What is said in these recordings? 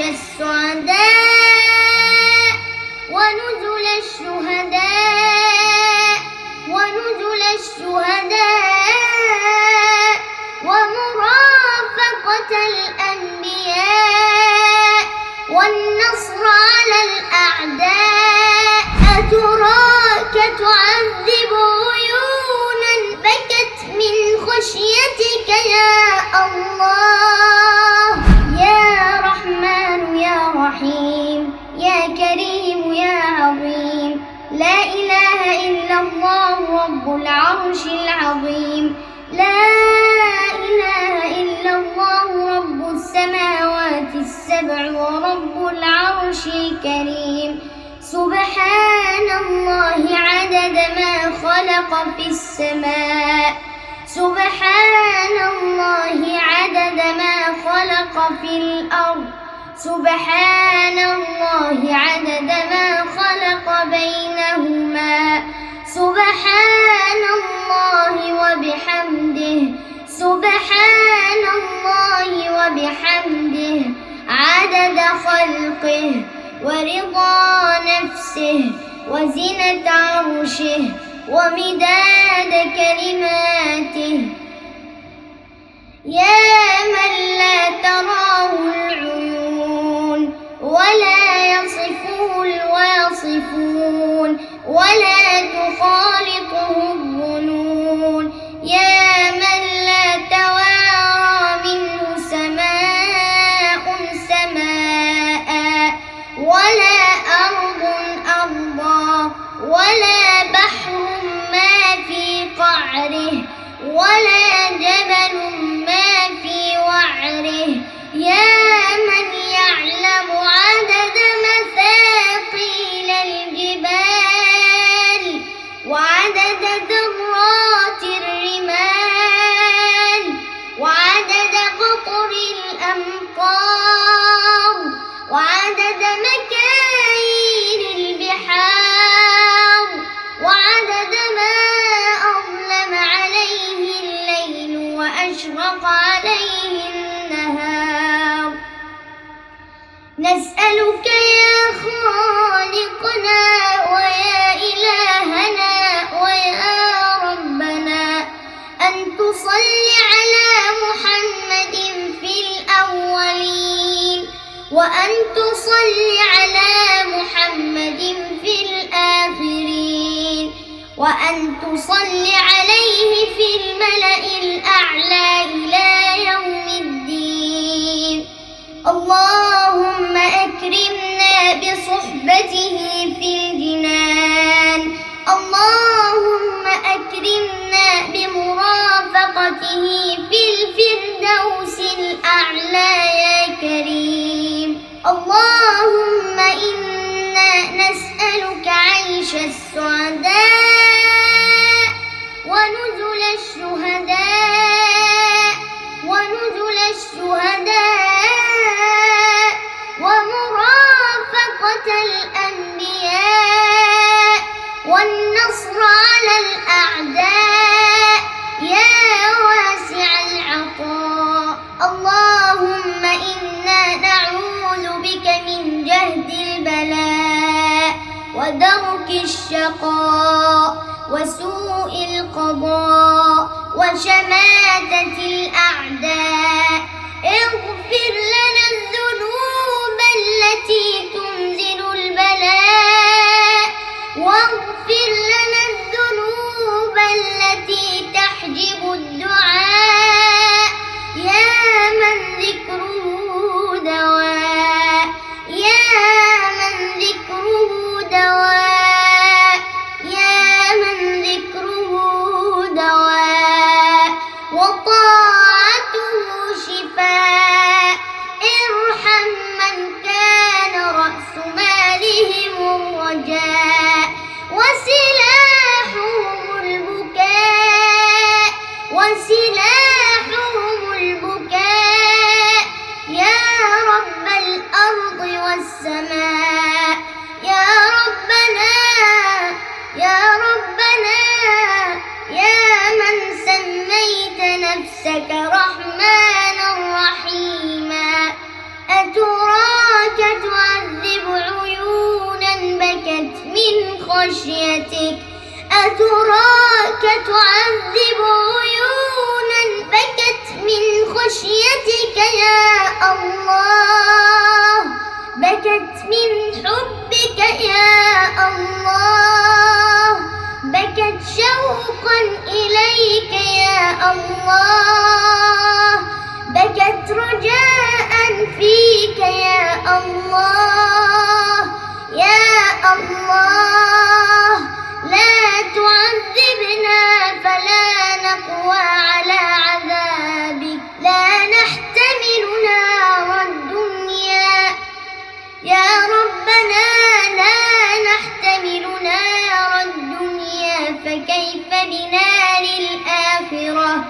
السعداء ونزل الشهداء ومرافقة الأنبياء والنصر على الأعداء. أتراك تعذب عيونا بكت من خشيتك يا الله، يا رحمن يا رحيم يا كريم يا عظيم. لا إله إلا الله رب العرش العظيم، لا إله إلا الله رب السماوات السبع ورب العرش الكريم. سبحان الله عدد ما خلق في السماء، سبحان الله عدد ما خلق في الأرض، سبحان الله عدد ما خلق بينهما، سبحان الله وبحمده، سبحان الله وبحمده عدد خلقه ورضا نفسه وزنة عرشه ومداد كلماته. يا من لا تراه العيون ولا يصفه الواصفون ولا تخالطه الظنون، يا من لا توارى منه سماء سماء ولا أرض أرضا ولا بحر ما في قعره ولا جبل ما في وعره. يا من يعلم عدد مثاقيل الجبال وعدد ذرات الرمال وعدد قطر الأمطار وعدد مكاين البحار وعدد ما أظلم عليه الليل وأشرق عليه النهار. نسألك يا خالقنا ويا إلهنا ويا ربنا أن تصلي على محمد في الأولين وأن تصلي على محمد في الآخرين وأن تصلي عليه في الملأ الأعلى إلى يوم الدين. اللهم أكرمنا بصحبته في الجنان، اللهم أكرمنا بمرافقته في الفردوس الأعلى يا كريم. اللهم إنا نسألك عيش السعداء ونزل الشهداء ومرافقة الأنبياء والنصر على الأعداء يا واسع العطاء. اللهم إنا نعوذ بك من جهد البلاء ودرك الشقاء وسوء القضاء وشماتة الأعداء. اغفر لنا الذنوب التي تنزل البلاء واغفر لنا الذنوب التي تحجب الدعاء. يا من ذكره دواء، يا من ذكره دواء، يا من ذكره دواء وطاعته خشيتك أتراك تعذب عيونا بكت من خشيتك يا الله بكت من حبك يا الله بكت شوقا إليك يا الله بكت رجاء فيك يا الله يا الله لا تعذبنا فلا نقوى على عذابك لا نحتمل نار الدنيا يا ربنا لا نحتمل نار الدنيا فكيف بنار الآخرة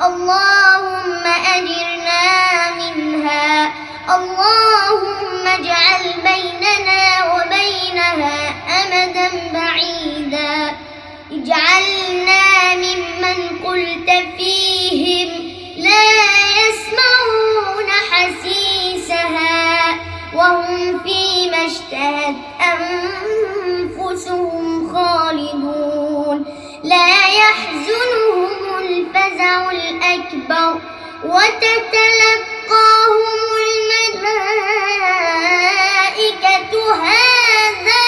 اللهم أجرنا منها اللهم اجعل بيننا وبينها أمدا بعيدا اجعلنا ممن قلت فيهم لا يسمعون حسيسها وهم فيما اشتهت أنفسهم خالدون لا يحزنهم الفزع الأكبر وتتلقاهم الملائكة هذا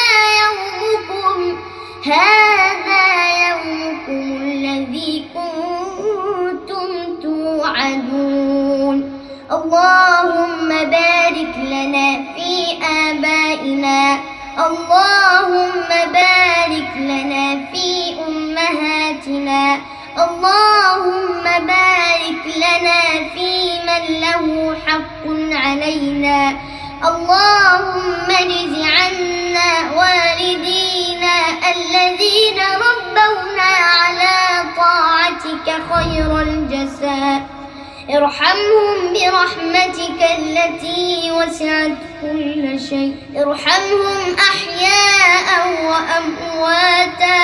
يومكم الذي كنتم توعدون اللهم بارك لنا في آبائنا اللهم بارك لنا في أمهاتنا اللهم بارك لنا في من له حق علينا اللهم اجز عنا والدينا الذين ربونا على طاعتك خير الجزاء ارحمهم برحمتك التي وسعت كل شيء ارحمهم أحياء وأمواتا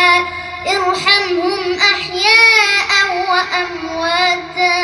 ارحمهم أحياء وأمواتا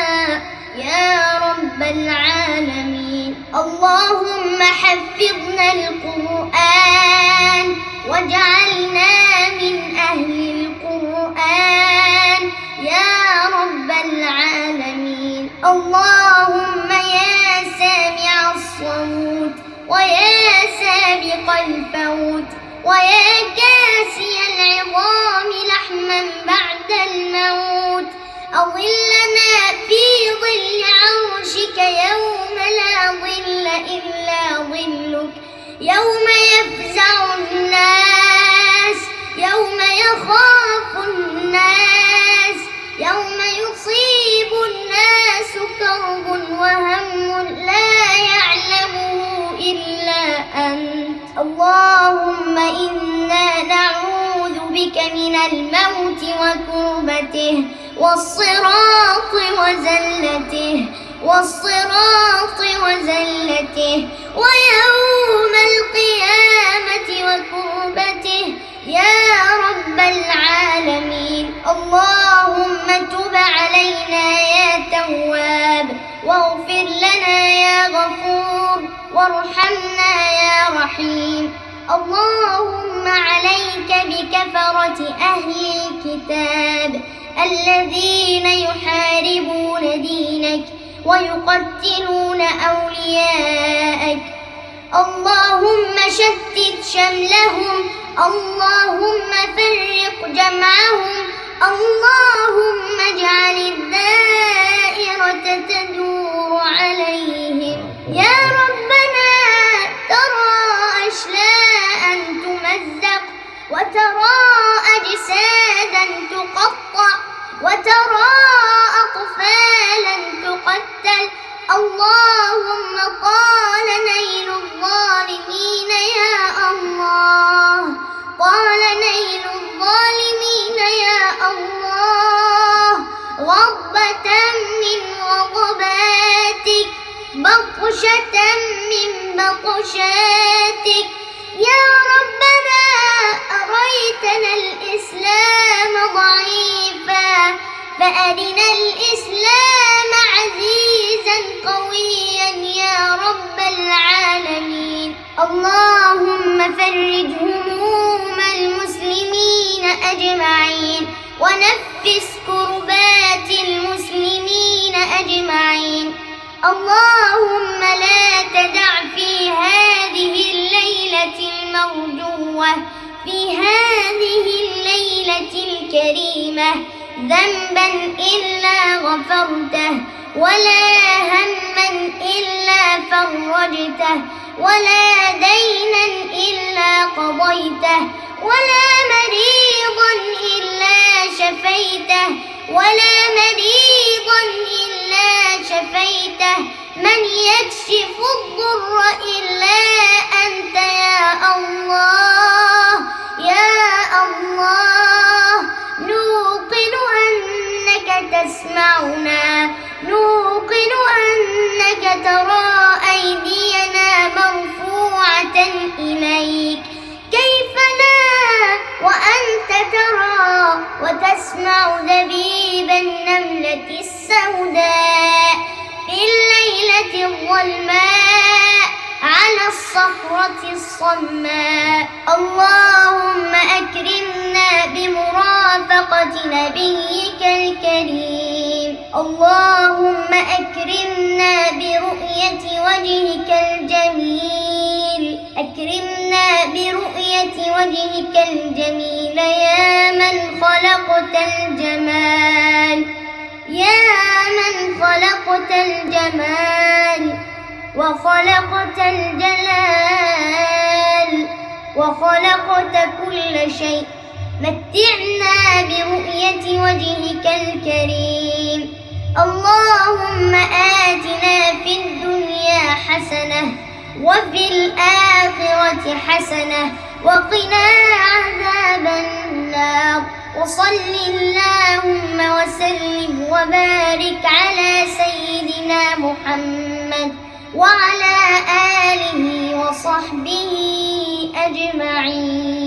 يا رب العالمين اللهم حفظنا القرآن واجعلنا من أهل القرآن يا رب العالمين اللهم يا سامع الصوت ويا سابق الفوت ويا كاسي العظام لحما بعد الموت أظلنا في ظل عرشك يوم لا ظل إلا ظلك يوم يفزع الناس يوم يخاف الناس يوم يصيب الناس كرب وهم لا يعلمه إلا أنت اللهم إنا نعوذ بك من الموت وكربته والصراط وزلته ويوم القيامة وكربته يا رب العالمين اللهم تب علينا يا تواب واغفر لنا يا غفور وارحمنا يا رحيم اللهم عليك بكفرة أهل الكتاب الذين يحاربون دينك ويقتلون أولياءك اللهم شتت شملهم اللهم فرق جمعهم اللهم اجعل الدائرة تدور عليهم يا ربنا ترى أشلاء تمزق وترى أجسادا تقطع وترى أطفالا تقتل اللهم طال نيل الظالمين يا الله طال نيل الظالمين يا الله غضبة من غضباتك بطشة من بطشاتك يا ربنا أريتنا الإسلام ضعيفا فأرنا الإسلام عزيزا قويا يا رب العالمين ونفس كربات المسلمين أجمعين. اللهم لا تدع في هذه الليلة المرجوة، في هذه الليلة الكريمة، ذنبا إلا غفرته، ولا هما إلا فرجته، ولا دينا إلا قضيته، ولا مريضا إلا شفيته، ولا مريضا إلا شفيته، من يكشف الضر إلا أنت يا الله يا الله. نوقن أنك تسمعنا، نوقن أنك ترى أيدينا مرفوعة إليك، كيف لا وأنت ترى وتسمع دبيب النملة السوداء في الليلة الظلماء على الصخرة الصماء. اللهم أكرمنا بمرافقة نبيك الكريم، اللهم أكرمنا برؤية وجهك الجميل، أكرمنا برؤية وجهك الجميل يا من خلقت الجمال، يا من خلقت الجمال وخلقت الجلال وخلقت كل شيء. متعنا برؤية وجهك الكريم. اللهم آتنا في الدنيا حسنة وفي الآخرة حسنة وقنا عذاب النار. وصل اللهم وسلم وبارك على سيدنا محمد وعلى آله وصحبه أجمعين.